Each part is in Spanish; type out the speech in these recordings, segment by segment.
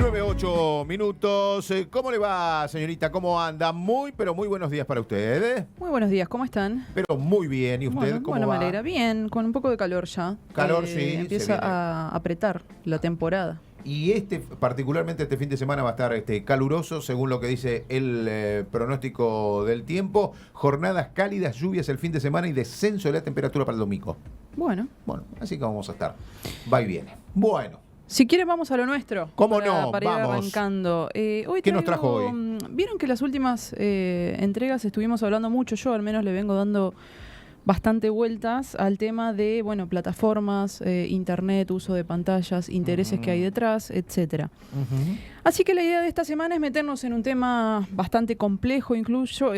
9:08. ¿Cómo le va, señorita? ¿Cómo anda? Pero muy buenos días para usted. Muy buenos días, ¿cómo están? Pero muy bien. ¿Y usted cómo bueno, va? me alegra. Bien, con un poco de calor ya. Calor, sí. Empieza a apretar la temporada. Y particularmente este fin de semana va a estar caluroso, según lo que dice el pronóstico del tiempo. Jornadas cálidas, lluvias el fin de semana y descenso de la temperatura para el domingo. Bueno, así que vamos a estar. Va y viene. Bueno. Si quieren vamos a lo nuestro. ¿Cómo no? Para ir arrancando. Hoy ¿Qué nos trajo hoy? Vieron que las últimas entregas estuvimos hablando mucho, yo al menos le vengo dando bastante vueltas al tema de, plataformas, internet, uso de pantallas, intereses que hay detrás, etcétera. Así que la idea de esta semana es meternos en un tema bastante complejo, incluso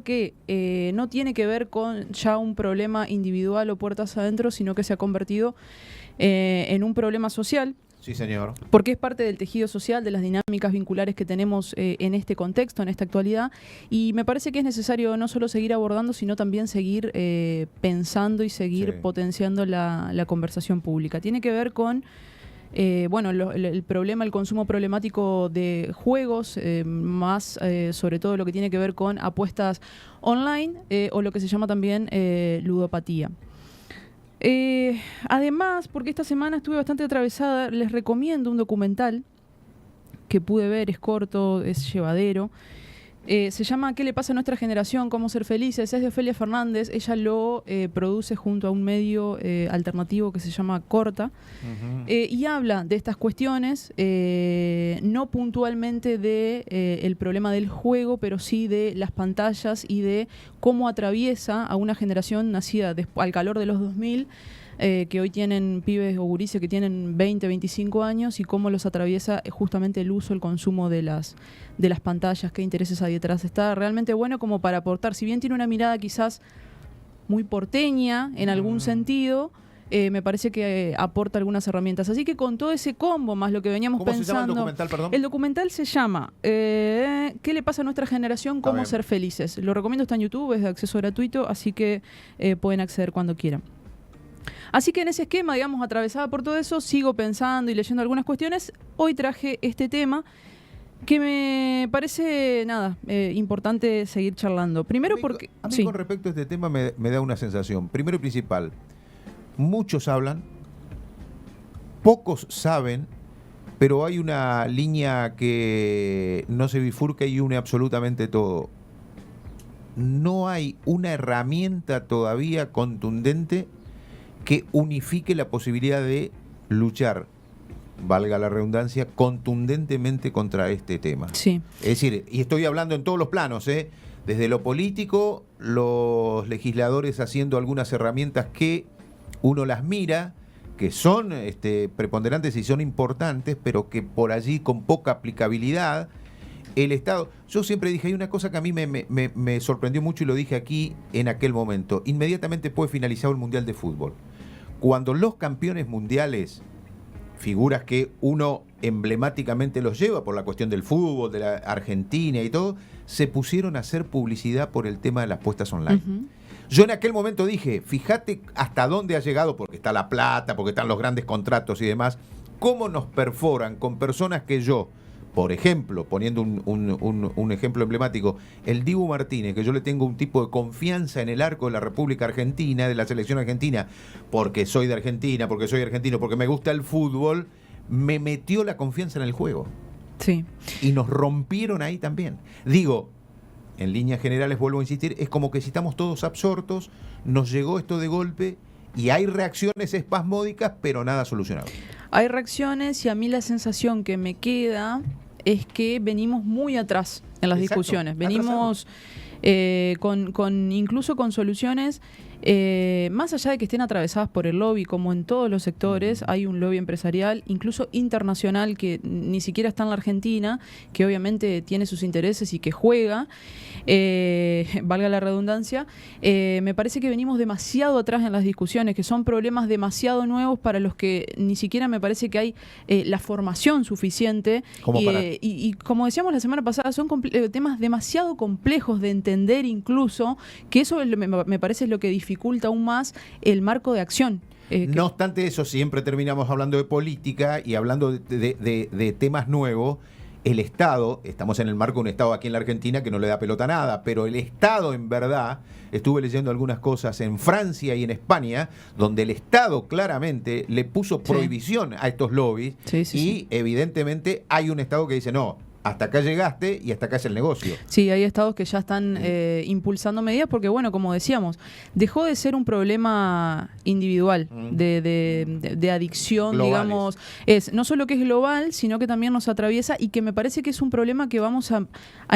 que no tiene que ver con ya un problema individual o puertas adentro, sino que se ha convertido en un problema social. Sí, señor. Porque es parte del tejido social, de las dinámicas vinculares que tenemos en este contexto, en esta actualidad. Y me parece que es necesario no solo seguir abordando, sino también seguir pensando y seguir potenciando la conversación pública. Tiene que ver con el consumo problemático de juegos, más sobre todo lo que tiene que ver con apuestas online o lo que se llama también ludopatía. Además, porque esta semana estuve bastante atravesada, les recomiendo un documental que pude ver, es corto, es llevadero. Se llama ¿Qué le pasa a nuestra generación? ¿Cómo ser felices? Es de Ofelia Fernández. Ella lo produce junto a un medio alternativo que se llama Corta. Y habla de estas cuestiones, no puntualmente de el problema del juego, pero sí de las pantallas y de cómo atraviesa a una generación nacida al calor de los 2000, que hoy tienen pibes o gurises que tienen 20, 25 años y cómo los atraviesa justamente el uso, el consumo de las pantallas, qué intereses hay detrás. Está realmente bueno como para aportar, si bien tiene una mirada quizás muy porteña en algún sentido, me parece que aporta algunas herramientas. Así que con todo ese combo, más lo que veníamos pensando... ¿Cómo se llama el documental, perdón? El documental se llama ¿Qué le pasa a nuestra generación? ¿Cómo ser felices? Lo recomiendo, está en YouTube, es de acceso gratuito, así que pueden acceder cuando quieran. Así que en ese esquema, digamos, atravesada por todo eso, sigo pensando y leyendo algunas cuestiones. Hoy traje este tema que me parece, importante seguir charlando. Primero porque... A mí con respecto a este tema me da una sensación. Primero y principal, muchos hablan, pocos saben, pero hay una línea que no se bifurca y une absolutamente todo. No hay una herramienta todavía contundente que unifique la posibilidad de luchar, valga la redundancia, contundentemente contra este tema. Sí. Es decir, y estoy hablando en todos los planos, desde lo político, los legisladores haciendo algunas herramientas que uno las mira, que son preponderantes y son importantes, pero que por allí con poca aplicabilidad, el Estado... Yo siempre dije, hay una cosa que a mí me sorprendió mucho y lo dije aquí en aquel momento. Inmediatamente fue finalizado el Mundial de Fútbol. Cuando los campeones mundiales, figuras que uno emblemáticamente los lleva por la cuestión del fútbol, de la Argentina y todo, se pusieron a hacer publicidad por el tema de las apuestas online. Yo en aquel momento dije, fíjate hasta dónde ha llegado, porque está la plata, porque están los grandes contratos y demás, cómo nos perforan con personas que yo... Por ejemplo, poniendo un ejemplo emblemático, el Dibu Martínez, que yo le tengo un tipo de confianza en el arco de la República Argentina, de la selección argentina, porque soy de Argentina, porque soy argentino, porque me gusta el fútbol, me metió la confianza en el juego. Sí. Y nos rompieron ahí también. Digo, en líneas generales, vuelvo a insistir, es como que si estamos todos absortos, nos llegó esto de golpe y hay reacciones espasmódicas, pero nada solucionado. Hay reacciones y a mí la sensación que me queda es que venimos muy atrás en las discusiones. Venimos incluso con soluciones, más allá de que estén atravesadas por el lobby, como en todos los sectores, hay un lobby empresarial, incluso internacional, que ni siquiera está en la Argentina, que obviamente tiene sus intereses y que juega, valga la redundancia. Me parece que venimos demasiado atrás en las discusiones, que son problemas demasiado nuevos para los que ni siquiera me parece que hay la formación suficiente. Y como decíamos la semana pasada, son temas demasiado complejos de entender, incluso, que eso me parece es lo que dificulta aún más el marco de acción. No obstante eso, siempre terminamos hablando de política y hablando de temas nuevos. El Estado, estamos en el marco de un Estado aquí en la Argentina que no le da pelota a nada, pero el Estado en verdad, estuve leyendo algunas cosas en Francia y en España, donde el Estado claramente le puso prohibición a estos lobbies y evidentemente hay un Estado que dice no, hasta acá llegaste y hasta acá es el negocio. Sí, hay estados que ya están impulsando medidas porque, bueno, como decíamos, dejó de ser un problema individual de adicción, globales. Digamos. No solo que es global, sino que también nos atraviesa y que me parece que es un problema que vamos a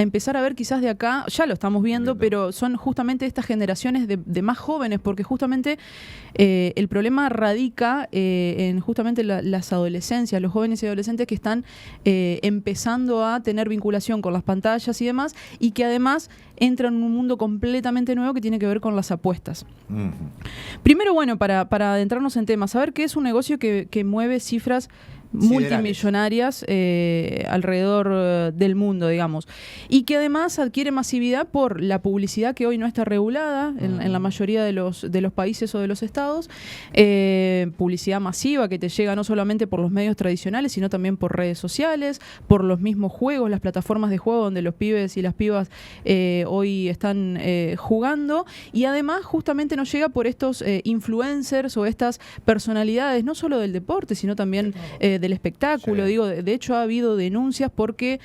empezar a ver quizás de acá, ya lo estamos viendo, pero son justamente estas generaciones de más jóvenes, porque justamente el problema radica en justamente las adolescencias, los jóvenes y adolescentes que están empezando a tener vinculación con las pantallas y demás, y que además entran en un mundo completamente nuevo que tiene que ver con las apuestas. Primero, bueno, para adentrarnos en temas, saber que es un negocio que mueve cifras multimillonarias alrededor del mundo, digamos, y que además adquiere masividad por la publicidad que hoy no está regulada en la mayoría de los países o de los estados, publicidad masiva que te llega no solamente por los medios tradicionales, sino también por redes sociales, por los mismos juegos, las plataformas de juego donde los pibes y las pibas hoy están jugando, y además justamente nos llega por estos influencers o estas personalidades, no solo del deporte, sino también del espectáculo. Digo, de hecho ha habido denuncias porque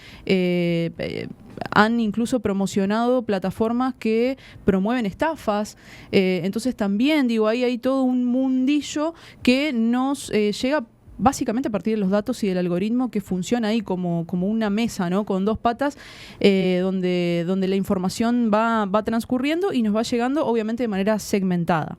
han incluso promocionado plataformas que promueven estafas, entonces también, digo, ahí hay todo un mundillo que nos llega básicamente a partir de los datos y del algoritmo que funciona ahí como una mesa, ¿no? Con dos patas, donde la información va transcurriendo y nos va llegando, obviamente, de manera segmentada.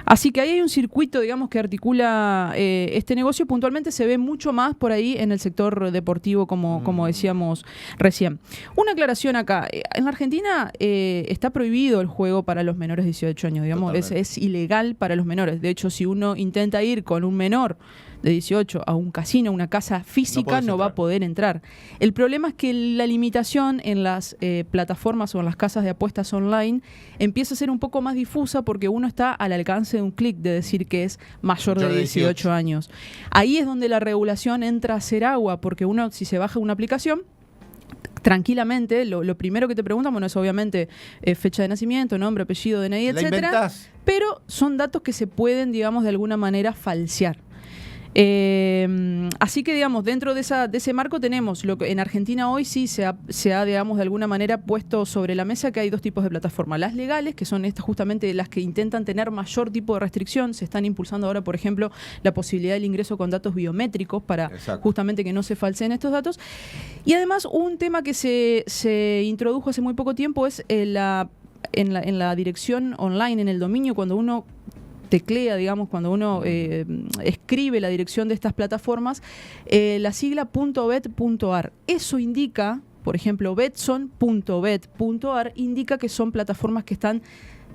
Así que ahí hay un circuito, digamos, que articula este negocio. Puntualmente se ve mucho más por ahí en el sector deportivo, como decíamos recién. Una aclaración acá. En la Argentina está prohibido el juego para los menores de 18 años, digamos. Es ilegal para los menores. De hecho, si uno intenta ir con un menor de 18 a un casino, una casa física, no va a poder entrar. El problema es que la limitación en las plataformas o en las casas de apuestas online empieza a ser un poco más difusa porque uno está al alcance de un clic de decir que es mayor de 18 años. Ahí es donde la regulación entra a hacer agua, porque uno, si se baja una aplicación, tranquilamente, lo primero que te preguntan, bueno, es obviamente fecha de nacimiento, nombre, apellido, DNI, etcétera. Pero son datos que se pueden, digamos, de alguna manera falsear. Así que, digamos, dentro de ese marco tenemos lo que en Argentina hoy sí se ha, digamos, de alguna manera puesto sobre la mesa que hay dos tipos de plataformas. Las legales, que son estas justamente las que intentan tener mayor tipo de restricción. Se están impulsando ahora, por ejemplo, la posibilidad del ingreso con datos biométricos para justamente que no se falseen estos datos. Y además, un tema que se introdujo hace muy poco tiempo es en la dirección online, en el dominio, cuando uno teclea, digamos, cuando uno escribe la dirección de estas plataformas, la sigla .bet.ar. Eso indica, por ejemplo, betson.bet.ar indica que son plataformas que están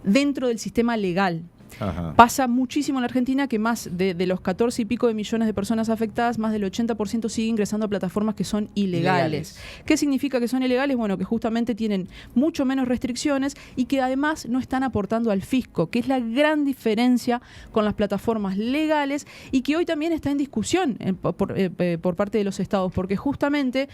dentro del sistema legal. Ajá. Pasa muchísimo en la Argentina que más de los 14 y pico de millones de personas afectadas, más del 80% sigue ingresando a plataformas que son ilegales. ¿Qué significa que son ilegales? Bueno, que justamente tienen mucho menos restricciones y que además no están aportando al fisco, que es la gran diferencia con las plataformas legales y que hoy también está en discusión por parte de los estados, porque justamente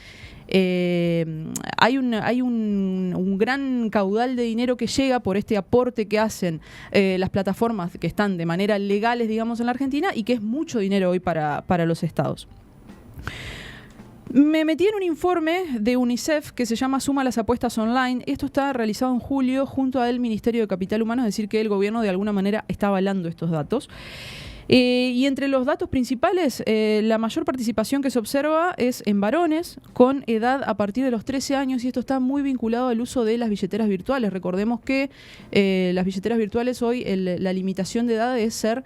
hay un gran caudal de dinero que llega por este aporte que hacen las plataformas que están de manera legales, digamos, en la Argentina, y que es mucho dinero hoy para los estados. Me metí en un informe de UNICEF que se llama Suma las apuestas online. Esto está realizado en julio junto al Ministerio de Capital Humano, es decir, que el gobierno de alguna manera está avalando estos datos. Y entre los datos principales, la mayor participación que se observa es en varones con edad a partir de los 13 años, y esto está muy vinculado al uso de las billeteras virtuales. Recordemos que las billeteras virtuales hoy, la limitación de edad es ser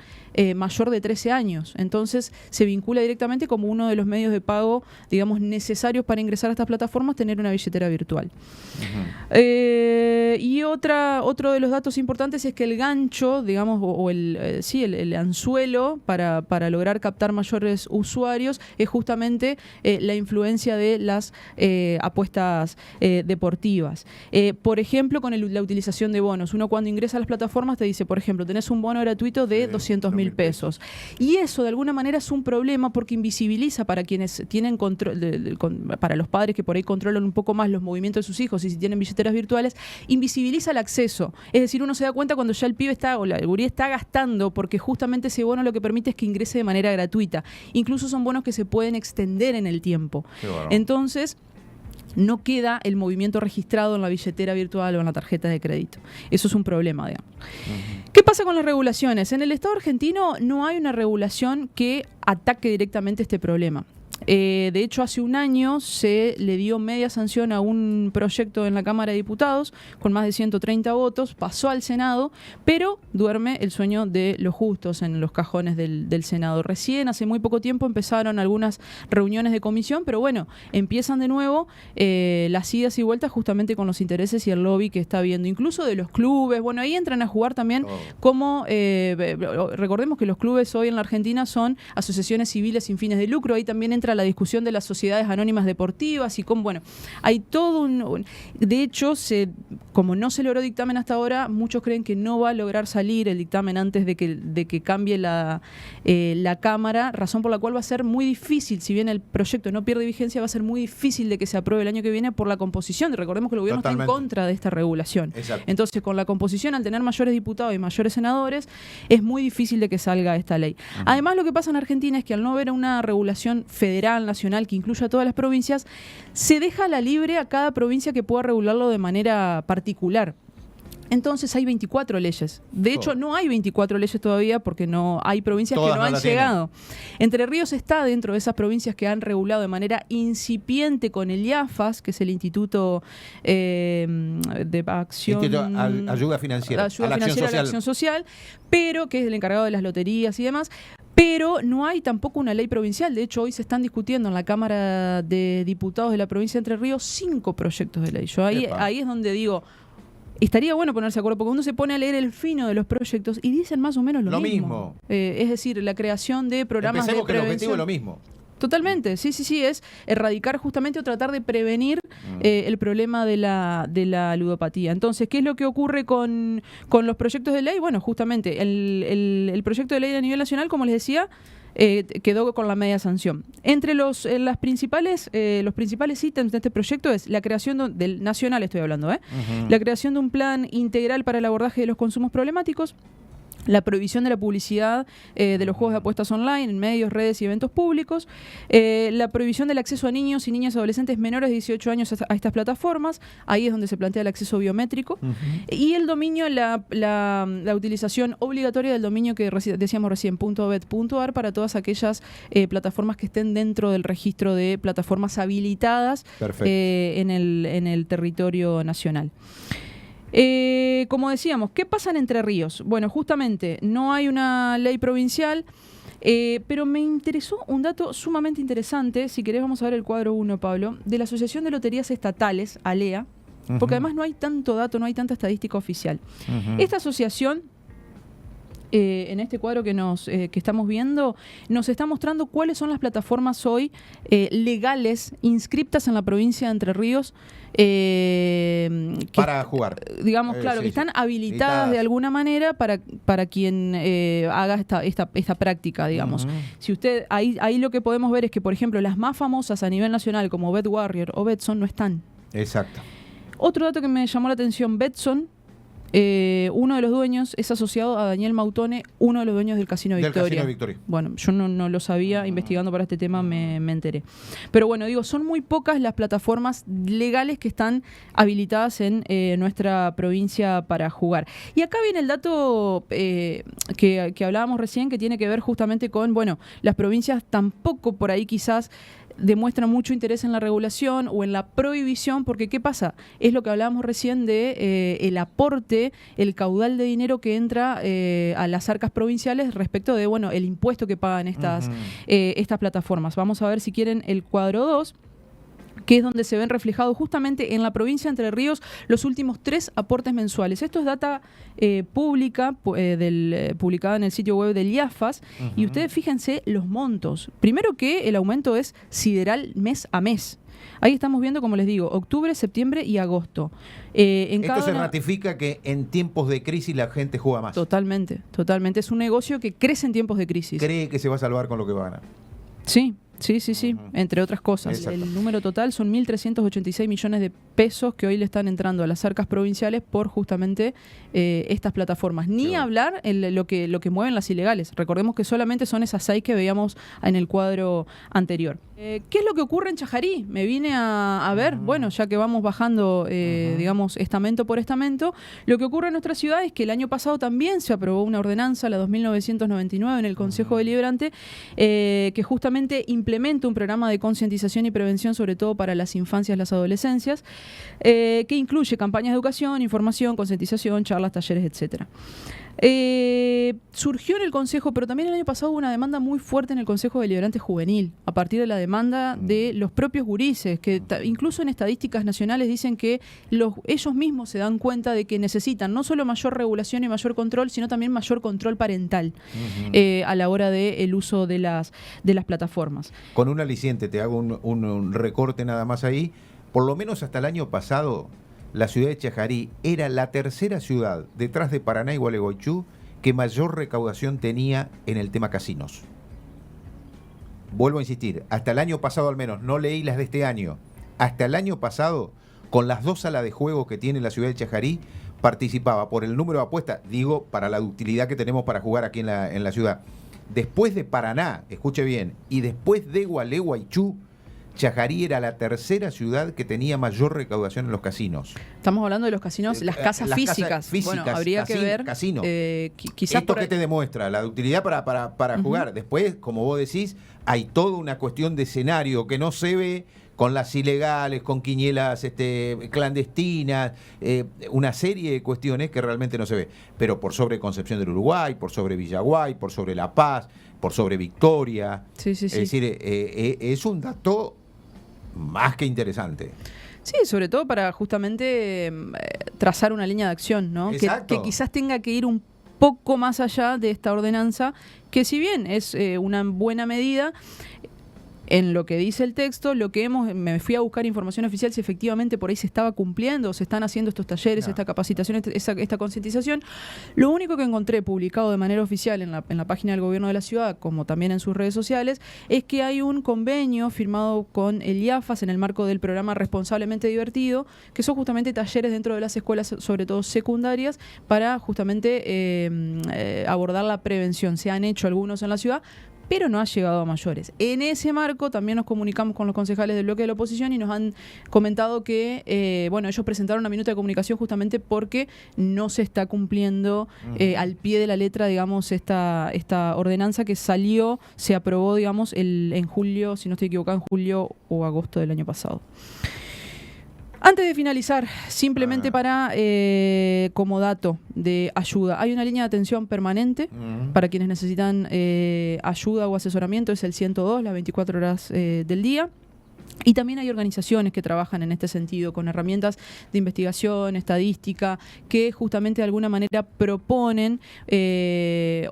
mayor de 13 años. Entonces se vincula directamente como uno de los medios de pago, digamos, necesarios para ingresar a estas plataformas, tener una billetera virtual. Y otro de los datos importantes es que el gancho, digamos, el anzuelo para lograr captar mayores usuarios es justamente la influencia de las apuestas deportivas. Por ejemplo, con la utilización de bonos. Uno cuando ingresa a las plataformas te dice, por ejemplo, tenés un bono gratuito de 200.000 5.000 pesos. Y eso de alguna manera es un problema porque invisibiliza para quienes tienen control, para los padres que por ahí controlan un poco más los movimientos de sus hijos y si tienen billeteras virtuales, invisibiliza el acceso. Es decir, uno se da cuenta cuando ya el pibe está o el gurí está gastando porque justamente ese bono lo que permite es que ingrese de manera gratuita. Incluso son bonos que se pueden extender en el tiempo. Bueno. Entonces, no queda el movimiento registrado en la billetera virtual o en la tarjeta de crédito. Eso es un problema, digamos. ¿Qué pasa con las regulaciones? En el Estado argentino no hay una regulación que ataque directamente este problema. De hecho, hace un año se le dio media sanción a un proyecto en la Cámara de Diputados con más de 130 votos, pasó al Senado, pero duerme el sueño de los justos en los cajones del Senado. Recién, hace muy poco tiempo, empezaron algunas reuniones de comisión, pero bueno, empiezan de nuevo las idas y vueltas justamente con los intereses y el lobby que está habiendo, incluso de los clubes. Bueno, ahí entran a jugar también como, recordemos que los clubes hoy en la Argentina son asociaciones civiles sin fines de lucro, ahí también entra la discusión de las sociedades anónimas deportivas y bueno, hay todo de hecho, como no se logró dictamen hasta ahora, muchos creen que no va a lograr salir el dictamen antes de que cambie la Cámara, razón por la cual va a ser muy difícil, si bien el proyecto no pierde vigencia, va a ser muy difícil de que se apruebe el año que viene por la composición. Recordemos que el gobierno está en contra de esta regulación. Exacto. Entonces, con la composición, al tener mayores diputados y mayores senadores, es muy difícil de que salga esta ley. Además, lo que pasa en Argentina es que al no haber una regulación federal, nacional, que incluya a todas las provincias, se deja la libre a cada provincia que pueda regularlo de manera particular. Entonces hay 24 leyes. De hecho, no hay 24 leyes todavía porque no hay provincias todas que no han llegado. Tienen. Entre Ríos está dentro de esas provincias que han regulado de manera incipiente con el IAFAS, que es el Instituto de Acción... Ayuda Financiera. Ayuda Financiera a la Acción Social, pero que es el encargado de las loterías y demás. Pero no hay tampoco una ley provincial. De hecho, hoy se están discutiendo en la Cámara de Diputados de la provincia de Entre Ríos 5 proyectos de ley. Yo ahí es donde digo... Estaría bueno ponerse de acuerdo, porque uno se pone a leer el fino de los proyectos y dicen más o menos lo mismo. Es decir, la creación de programas de prevención. Que el objetivo es lo mismo. Totalmente, sí, es erradicar justamente o tratar de prevenir el problema de la ludopatía. Entonces, ¿qué es lo que ocurre con los proyectos de ley? Bueno, justamente el proyecto de ley a nivel nacional, como les decía, quedó con la media sanción. Entre los principales ítems de este proyecto es la creación del nacional, estoy hablando, la creación de un plan integral para el abordaje de los consumos problemáticos, la prohibición de la publicidad de los juegos de apuestas online en medios, redes y eventos públicos, la prohibición del acceso a niños y niñas adolescentes menores de 18 años a estas plataformas, ahí es donde se plantea el acceso biométrico, y el dominio, la utilización obligatoria del dominio que decíamos recién, .bet.ar, para todas aquellas plataformas que estén dentro del registro de plataformas habilitadas en el territorio nacional. Como decíamos, ¿qué pasa en Entre Ríos? Bueno, justamente no hay una ley provincial, pero me interesó un dato sumamente interesante, si querés vamos a ver el cuadro 1, Pablo, de la Asociación de Loterías Estatales, ALEA, porque además no hay tanto dato, no hay tanta estadística oficial. Esta asociación, en este cuadro que estamos viendo, nos está mostrando cuáles son las plataformas hoy legales inscriptas en la provincia de Entre Ríos para jugar. Digamos, claro, que están habilitadas de alguna manera para quien haga esta práctica, digamos. Si usted, ahí lo que podemos ver es que, por ejemplo, las más famosas a nivel nacional, como BetWarrior o Betson, no están. Exacto. Otro dato que me llamó la atención, Betson, uno de los dueños es asociado a Daniel Mautone, uno de los dueños del Casino Victoria. Bueno, yo no lo sabía, investigando para este tema me enteré. Pero bueno, digo, son muy pocas las plataformas legales que están habilitadas en nuestra provincia para jugar. Y acá viene el dato que hablábamos recién, que tiene que ver justamente con, bueno, las provincias tampoco por ahí quizás demuestran mucho interés en la regulación o en la prohibición, porque ¿qué pasa? Es lo que hablábamos recién de el aporte, el caudal de dinero que entra a las arcas provinciales respecto de, bueno, el impuesto que pagan estas plataformas. Vamos a ver, si quieren, el cuadro 2. que es donde se ven reflejados justamente en la provincia de Entre Ríos los últimos 3 aportes mensuales. Esto es data pública, publicada en el sitio web del IAFAS, y ustedes fíjense los montos. Primero que el aumento es sideral mes a mes. Ahí estamos viendo, como les digo, octubre, septiembre y agosto. Esto se ratifica que en tiempos de crisis la gente juega más. Totalmente, totalmente. Es un negocio que crece en tiempos de crisis. Cree que se va a salvar con lo que va a ganar. Sí. Sí, entre otras cosas. Exacto. El número total son 1.386 millones de pesos que hoy le están entrando a las arcas provinciales por justamente estas plataformas. Ni hablar en lo que mueven las ilegales. Recordemos que solamente son esas 6 que veíamos en el cuadro anterior. ¿Qué es lo que ocurre en Chajarí? Me vine a ver, bueno, ya que vamos bajando, digamos, estamento por estamento, lo que ocurre en nuestra ciudad es que el año pasado también se aprobó una ordenanza, la 2999, en el Consejo Deliberante, que justamente implementa un programa de concientización y prevención, sobre todo para las infancias y las adolescencias, que incluye campañas de educación, información, concientización, charlas, talleres, etcétera. Surgió en el Consejo, pero también el año pasado hubo una demanda muy fuerte en el Consejo Deliberante Juvenil, a partir de la demanda de los propios gurises, que incluso en estadísticas nacionales dicen que ellos mismos se dan cuenta de que necesitan no solo mayor regulación y mayor control, sino también mayor control parental a la hora del uso de las plataformas. Con un aliciente, te hago un recorte nada más ahí, por lo menos hasta el año pasado, la ciudad de Chajarí era la tercera ciudad, detrás de Paraná y Gualeguaychú, que mayor recaudación tenía en el tema casinos. Vuelvo a insistir, hasta el año pasado al menos, no leí las de este año, hasta el año pasado, con las 2 salas de juego que tiene la ciudad de Chajarí, participaba por el número de apuestas, digo, para la utilidad que tenemos para jugar aquí en la ciudad. Después de Paraná, escuche bien, y después de Gualeguaychú, Chajarí era la tercera ciudad que tenía mayor recaudación en los casinos. Estamos hablando de los casinos, las casas físicas. Bueno, habría que ver. Casino. Quizás ¿Esto qué te demuestra? La utilidad para jugar. Después, como vos decís, hay toda una cuestión de escenario que no se ve con las ilegales, con quinielas clandestinas, una serie de cuestiones que realmente no se ve. Pero por sobre Concepción del Uruguay, por sobre Villaguay, por sobre La Paz, por sobre Victoria. Sí. Es decir, es un dato más que interesante. Sí, sobre todo para justamente trazar una línea de acción, ¿no? Que quizás tenga que ir un poco más allá de esta ordenanza, que si bien es una buena medida, en lo que dice el texto, me fui a buscar información oficial si efectivamente por ahí se estaba cumpliendo, se están haciendo estos talleres, esta capacitación, esta concientización. Lo único que encontré publicado de manera oficial en la página del gobierno de la ciudad, como también en sus redes sociales, es que hay un convenio firmado con el IAFAS en el marco del programa Responsablemente Divertido, que son justamente talleres dentro de las escuelas, sobre todo secundarias, para justamente abordar la prevención. Se han hecho algunos en la ciudad, pero no ha llegado a mayores. En ese marco también nos comunicamos con los concejales del bloque de la oposición y nos han comentado que ellos presentaron una minuta de comunicación justamente porque no se está cumpliendo al pie de la letra, digamos, esta ordenanza que se aprobó, digamos, en julio, si no estoy equivocado, en julio o agosto del año pasado. Antes de finalizar, simplemente como dato de ayuda, hay una línea de atención permanente para quienes necesitan ayuda o asesoramiento, es el 102, las 24 horas del día. Y también hay organizaciones que trabajan en este sentido con herramientas de investigación, estadística, que justamente de alguna manera proponen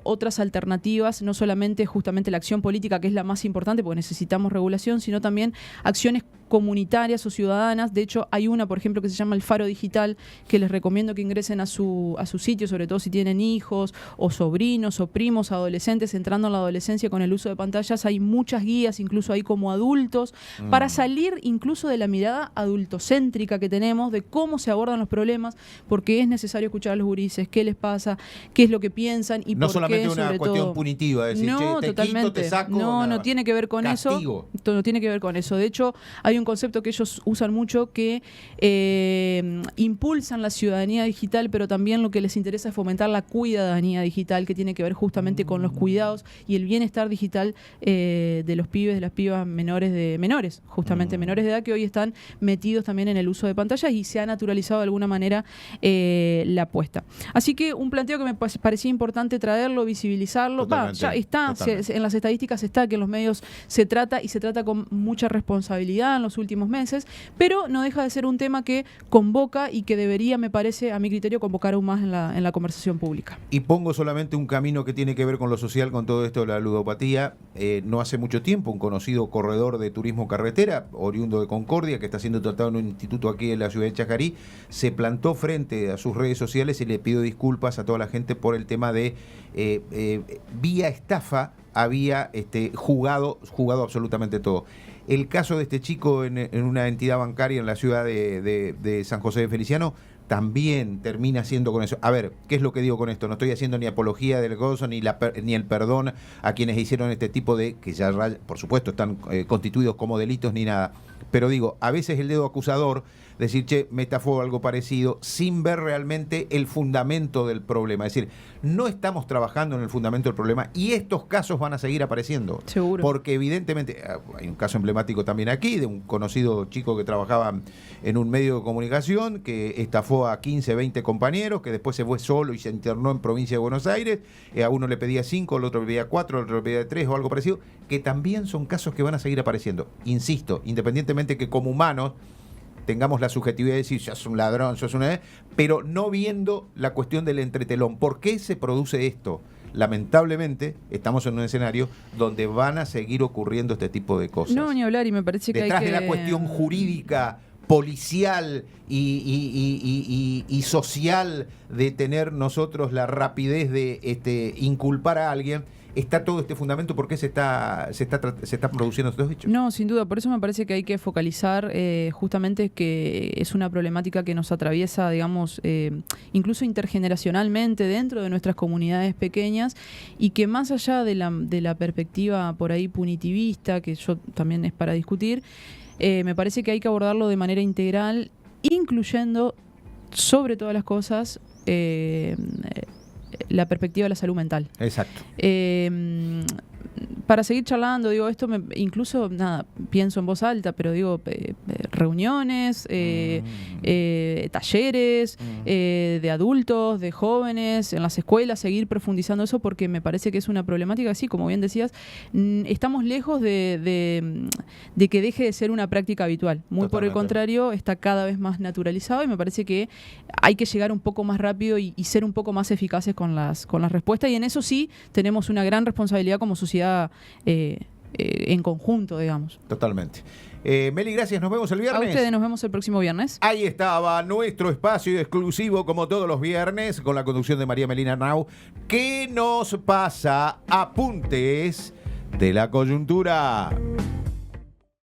otras alternativas, no solamente justamente la acción política, que es la más importante porque necesitamos regulación, sino también acciones comunitarias o ciudadanas. De hecho, hay una, por ejemplo, que se llama el Faro Digital, que les recomiendo que ingresen a su sitio, sobre todo si tienen hijos o sobrinos o primos, adolescentes, entrando en la adolescencia con el uso de pantallas. Hay muchas guías, incluso hay como adultos, para salir incluso de la mirada adultocéntrica que tenemos, de cómo se abordan los problemas, porque es necesario escuchar a los gurises, qué les pasa, qué es lo que piensan y no por qué, solamente una cuestión punitiva, decir, no, te totalmente. Quito, te saco, no tiene que ver con castigo. Eso. No tiene que ver con eso. De hecho, hay un concepto que ellos usan mucho que impulsan la ciudadanía digital, pero también lo que les interesa es fomentar la cuidadanía digital, que tiene que ver justamente con los cuidados y el bienestar digital de los pibes, de las pibas menores, justamente menores de edad, que hoy están metidos también en el uso de pantallas y se ha naturalizado de alguna manera la apuesta. Así que un planteo que me parecía importante traerlo, visibilizarlo. Ya está, en las estadísticas está, que en los medios se trata con mucha responsabilidad, los últimos meses, pero no deja de ser un tema que convoca y que debería, me parece, a mi criterio, convocar aún más en la conversación pública. Y pongo solamente un camino que tiene que ver con lo social, con todo esto de la ludopatía. No hace mucho tiempo, un conocido corredor de turismo carretera, oriundo de Concordia, que está siendo tratado en un instituto aquí en la ciudad de Chajarí, se plantó frente a sus redes sociales y le pidió disculpas a toda la gente por el tema de vía estafa había jugado absolutamente todo. El caso de este chico en una entidad bancaria en la ciudad de San José de Feliciano también termina siendo con eso. A ver, ¿qué es lo que digo con esto? No estoy haciendo ni apología del gozo ni el perdón a quienes hicieron este tipo de, que ya por supuesto están constituidos como delitos ni nada. Pero digo, a veces el dedo acusador, decir, che, me estafó algo parecido, sin ver realmente el fundamento del problema. Es decir, no estamos trabajando en el fundamento del problema y estos casos van a seguir apareciendo. Seguro. Porque evidentemente, hay un caso emblemático también aquí, de un conocido chico que trabajaba en un medio de comunicación, que estafó a 15, 20 compañeros, que después se fue solo y se internó en provincia de Buenos Aires, a uno le pedía 5, al otro le pedía 4, al otro le pedía 3 o algo parecido, que también son casos que van a seguir apareciendo. Insisto, independientemente que como humanos tengamos la subjetividad de decir, sos un ladrón, sos una... pero no viendo la cuestión del entretelón. ¿Por qué se produce esto? Lamentablemente, estamos en un escenario donde van a seguir ocurriendo este tipo de cosas. No, ni hablar, y me parece que detrás hay que... de la cuestión jurídica, policial y social de tener nosotros la rapidez de inculpar a alguien, está todo este fundamento. ¿Por qué se están produciendo estos hechos? No, sin duda, por eso me parece que hay que focalizar justamente que es una problemática que nos atraviesa, digamos, incluso intergeneracionalmente dentro de nuestras comunidades pequeñas, y que más allá de la perspectiva por ahí punitivista, que yo también es para discutir, me parece que hay que abordarlo de manera integral, incluyendo, sobre todas las cosas, la perspectiva de la salud mental. Exacto. Para seguir charlando, digo, esto incluso, nada, pienso en voz alta, pero digo, reuniones, talleres de adultos, de jóvenes, en las escuelas, seguir profundizando eso, porque me parece que es una problemática así, como bien decías, estamos lejos de que deje de ser una práctica habitual. Muy por el contrario, está cada vez más naturalizado, y me parece que hay que llegar un poco más rápido y ser un poco más eficaces con las respuestas, y en eso sí tenemos una gran responsabilidad como sociedad en conjunto, digamos. Totalmente. Meli, gracias. Nos vemos el viernes. A ustedes, nos vemos el próximo viernes. Ahí estaba nuestro espacio exclusivo, como todos los viernes, con la conducción de María Melina Arnau. ¿Qué nos pasa? Apuntes de la coyuntura.